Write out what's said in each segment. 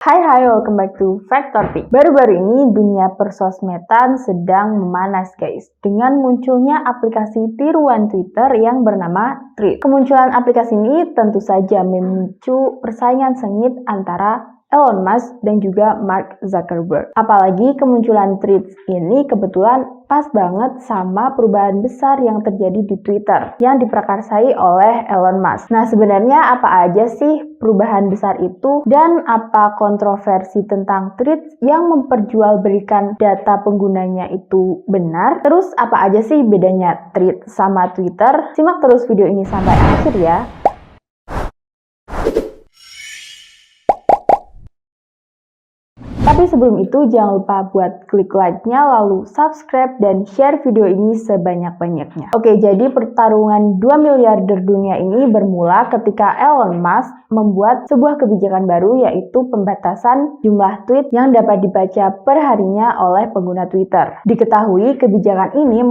Hai, welcome back to Fact Topic. Baru-baru ini dunia persosmedan sedang memanas guys, dengan munculnya aplikasi tiruan Twitter yang bernama Threads. Kemunculan aplikasi ini tentu saja memicu persaingan sengit antara Elon Musk dan juga Mark Zuckerberg. Apalagi kemunculan Threads ini kebetulan pas banget sama perubahan besar yang terjadi di Twitter yang diprakarsai oleh Elon Musk. Nah, sebenarnya apa aja sih perubahan besar itu dan apa kontroversi tentang Threads yang memperjualbelikan data penggunanya itu benar? Terus apa aja sih bedanya Threads sama Twitter? Simak terus video ini sampai akhir ya. Tapi sebelum itu jangan lupa buat klik like-nya, lalu subscribe dan share video ini sebanyak-banyaknya. Oke, jadi pertarungan 2 miliarder dunia ini bermula ketika Elon Musk membuat sebuah kebijakan baru, yaitu pembatasan jumlah tweet yang dapat dibaca per harinya oleh pengguna Twitter. Diketahui kebijakan ini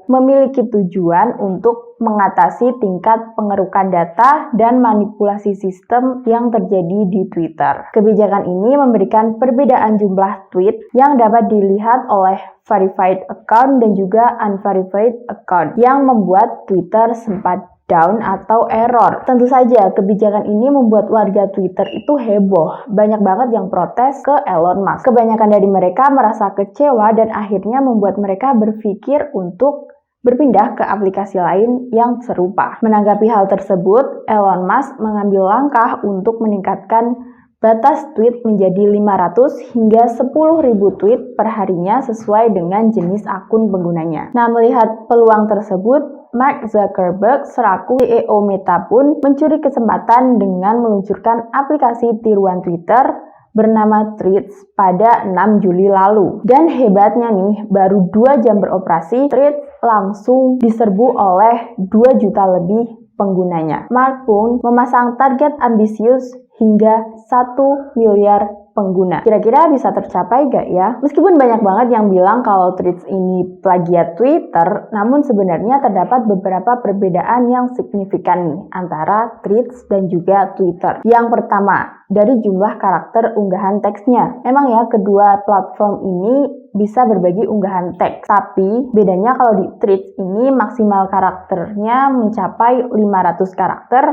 memiliki tujuan untuk mengatasi tingkat pengerukan data dan manipulasi sistem yang terjadi di Twitter. Kebijakan ini memberikan perbedaan jumlah tweet yang dapat dilihat oleh verified account dan juga unverified account yang membuat Twitter sempat down atau error. Tentu saja kebijakan ini membuat warga Twitter itu heboh. Banyak banget yang protes ke Elon Musk. Kebanyakan dari mereka merasa kecewa dan akhirnya membuat mereka berpikir untuk berpindah ke aplikasi lain yang serupa. Menanggapi hal tersebut, Elon Musk mengambil langkah untuk meningkatkan batas tweet menjadi 500 hingga 10.000 tweet per harinya sesuai dengan jenis akun penggunanya. Nah, melihat peluang tersebut, Mark Zuckerberg selaku CEO Meta pun mencuri kesempatan dengan meluncurkan aplikasi tiruan Twitter bernama Threads pada 6 Juli lalu. Dan hebatnya nih, baru 2 jam beroperasi, Threads langsung diserbu oleh 2 juta lebih penggunanya. Mark pun memasang target ambisius hingga 1 miliar pengguna. Kira-kira bisa tercapai gak ya? Meskipun banyak banget yang bilang kalau Threads ini plagiat Twitter, namun sebenarnya terdapat beberapa perbedaan yang signifikan nih antara Threads dan juga Twitter. Yang pertama, dari jumlah karakter unggahan teksnya. Emang ya, kedua platform ini bisa berbagi unggahan teks, tapi bedanya kalau di Threads ini maksimal karakternya mencapai 500 karakter,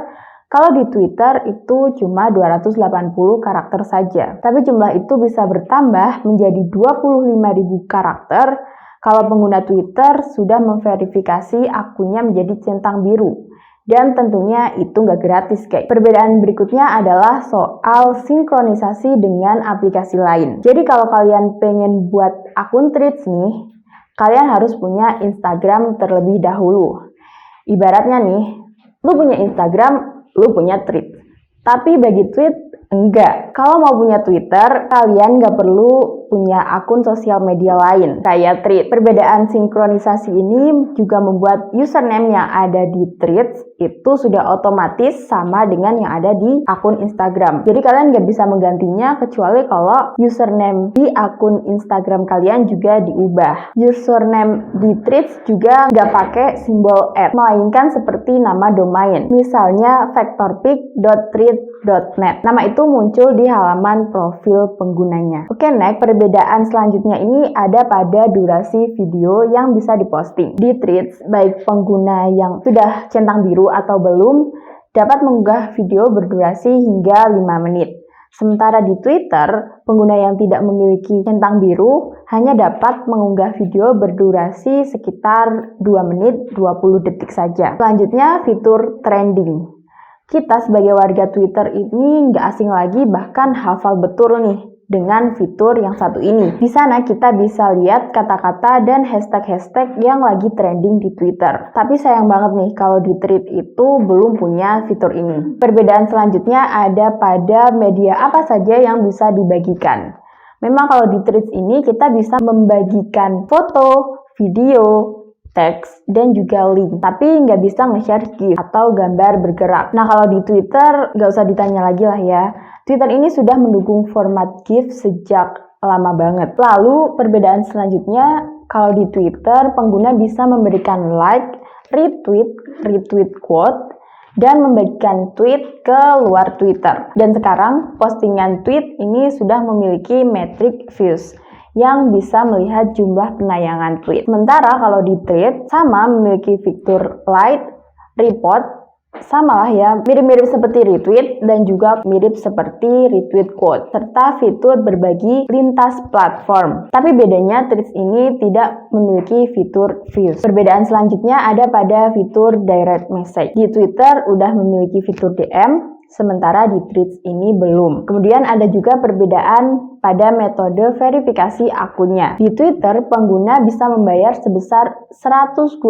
kalau di Twitter itu cuma 280 karakter saja. Tapi jumlah itu bisa bertambah menjadi 25.000 karakter kalau pengguna Twitter sudah memverifikasi akunnya menjadi centang biru. Dan tentunya itu nggak gratis guys. Perbedaan berikutnya adalah soal sinkronisasi dengan aplikasi lain. Jadi kalau kalian pengen buat akun Threads nih, kalian harus punya Instagram terlebih dahulu. Ibaratnya nih, lu punya Instagram, lu punya Threads. Tapi bagi tweet, enggak. Kalau mau punya Twitter, kalian nggak perlu punya akun sosial media lain kayak Threads. Perbedaan sinkronisasi ini juga membuat username yang ada di Threads itu sudah otomatis sama dengan yang ada di akun Instagram. Jadi kalian nggak bisa menggantinya kecuali kalau username di akun Instagram kalian juga diubah. Username di Threads juga nggak pakai simbol @ melainkan seperti nama domain. Misalnya factorpic.threads.net. Nama itu muncul di halaman profil penggunanya. Oke, next, perbedaan selanjutnya ini ada pada durasi video yang bisa diposting. Di Threads, baik pengguna yang sudah centang biru atau belum dapat mengunggah video berdurasi hingga 5 menit. Sementara di Twitter, pengguna yang tidak memiliki centang biru hanya dapat mengunggah video berdurasi sekitar 2 menit 20 detik saja. Selanjutnya, fitur trending. Kita sebagai warga Twitter ini nggak asing lagi, bahkan hafal betul nih dengan fitur yang satu ini. Di sana kita bisa lihat kata-kata dan hashtag-hashtag yang lagi trending di Twitter. Tapi sayang banget nih kalau di Threads itu belum punya fitur ini. Perbedaan selanjutnya ada pada media apa saja yang bisa dibagikan. Memang kalau di Threads ini kita bisa membagikan foto, video, teks, dan juga link. Tapi nggak bisa nge-share GIF atau gambar bergerak. Nah, kalau di Twitter nggak usah ditanya lagi lah ya. Twitter ini sudah mendukung format GIF sejak lama banget. Lalu, perbedaan selanjutnya, kalau di Twitter, pengguna bisa memberikan like, retweet quote, dan membagikan tweet ke luar Twitter. Dan sekarang postingan tweet ini sudah memiliki metrik views yang bisa melihat jumlah penayangan tweet. Sementara kalau di Threads sama memiliki fitur like, report, sama lah ya, mirip-mirip seperti retweet dan juga mirip seperti retweet quote, serta fitur berbagi lintas platform. Tapi bedanya Threads ini tidak memiliki fitur views. Perbedaan selanjutnya ada pada fitur direct message. Di Twitter udah memiliki fitur DM, sementara di Threads ini belum. Kemudian ada juga perbedaan pada metode verifikasi akunnya. Di Twitter, pengguna bisa membayar sebesar 120.000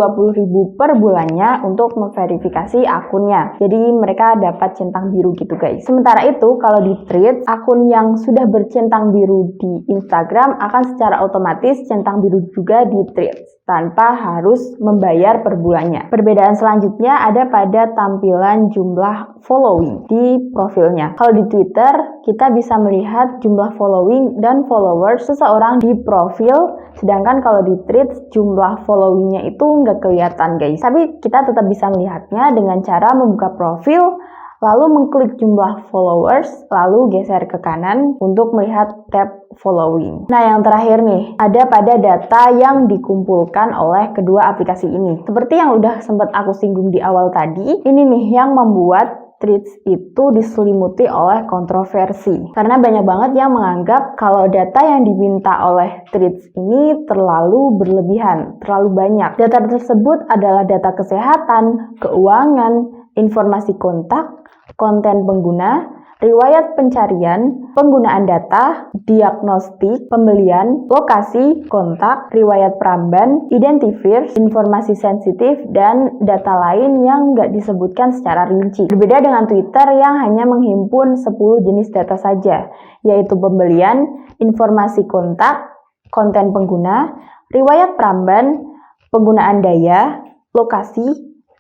per bulannya untuk memverifikasi akunnya. Jadi mereka dapat centang biru gitu guys. Sementara itu, kalau di Threads, akun yang sudah bercentang biru di Instagram akan secara otomatis centang biru juga di Threads, tanpa harus membayar per bulannya. Perbedaan selanjutnya ada pada tampilan jumlah following di profilnya. Kalau di Twitter, kita bisa melihat jumlah following dan followers seseorang di profil, sedangkan kalau di Threads jumlah followingnya itu nggak kelihatan guys. Tapi kita tetap bisa melihatnya dengan cara membuka profil, lalu mengklik jumlah followers, lalu geser ke kanan untuk melihat tab following. Nah, yang terakhir nih, ada pada data yang dikumpulkan oleh kedua aplikasi ini. Seperti yang udah sempat aku singgung di awal tadi, ini nih yang membuat Threads itu diselimuti oleh kontroversi. Karena banyak banget yang menganggap kalau data yang diminta oleh Threads ini terlalu berlebihan, terlalu banyak. Data tersebut adalah data kesehatan, keuangan, informasi kontak, konten pengguna, riwayat pencarian, penggunaan data, diagnostik, pembelian, lokasi, kontak, riwayat Pramban, identifiers, informasi sensitif, dan data lain yang nggak disebutkan secara rinci. Berbeda dengan Twitter yang hanya menghimpun 10 jenis data saja, yaitu pembelian, informasi kontak, konten pengguna, riwayat Pramban, penggunaan daya, lokasi,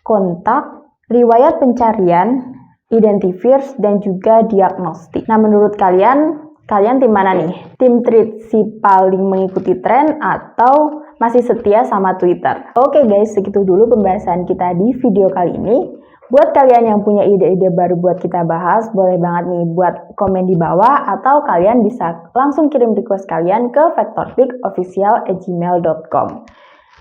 kontak, riwayat pencarian, identifiers, dan juga diagnostik. Nah, menurut kalian tim mana nih? Tim Threads si paling mengikuti tren atau masih setia sama Twitter? Oke guys, segitu dulu pembahasan kita di video kali ini. Buat kalian yang punya ide-ide baru buat kita bahas, boleh banget nih buat komen di bawah, atau kalian bisa langsung kirim request kalian ke vektorpikofficial@gmail.com.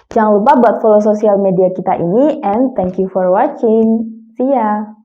Jangan lupa buat follow sosial media kita ini, and thank you for watching. See ya!